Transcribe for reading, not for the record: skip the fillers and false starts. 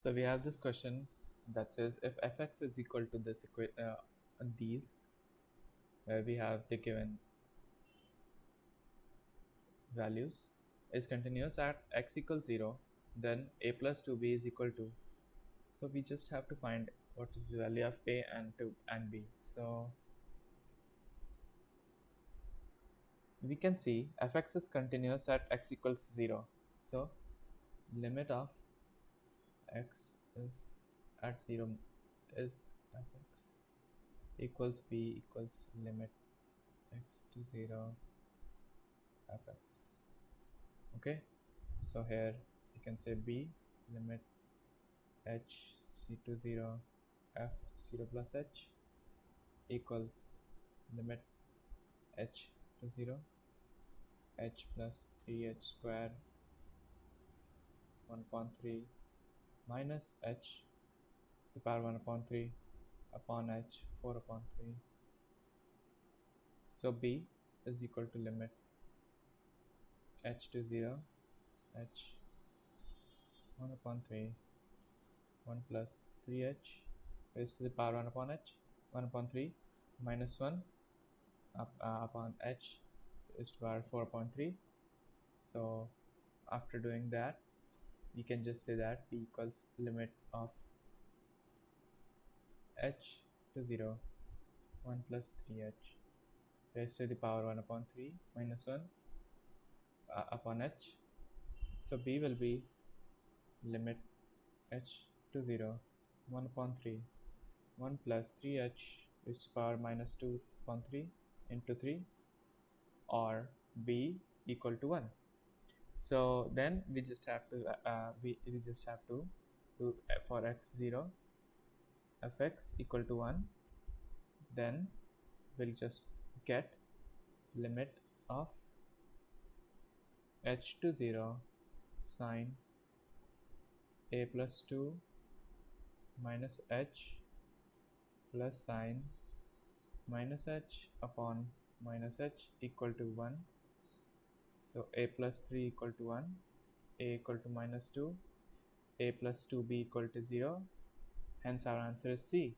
So we have this question that says if fx is equal to these, where we have the given values, is continuous at x equals 0, then a plus 2b is equal to. So we just have to find what is the value of a and b. So we can see fx is continuous at x equals 0. So limit of x is at 0 is fx equals b equals limit x to 0 fx. Okay, so here you can say b limit h c to 0 f 0 plus h equals limit h to 0 h plus 3h square 1 upon 3 minus h to the power 1 upon 3 upon h 4 upon 3. So b is equal to limit h to 0 h 1 upon 3 1 plus 3h raised to the power 1 upon h 1 upon 3 minus 1 upon h is to power 4 upon 3. So after doing that, we can just say that b equals limit of h to 0 1 plus 3h raised to the power 1 upon 3 minus 1 upon h. So b will be limit h to 0 1 upon 3 1 plus 3h raised to power minus 2 upon 3 into 3, or b equal to 1. So then we just have to we just have to do for x0 fx equal to 1, then we'll just get limit of h to 0 sine a plus 2 minus h plus sine minus h upon minus h equal to 1. So a plus 3 equal to 1, a equal to minus 2, a plus 2b equal to 0. Hence our answer is C.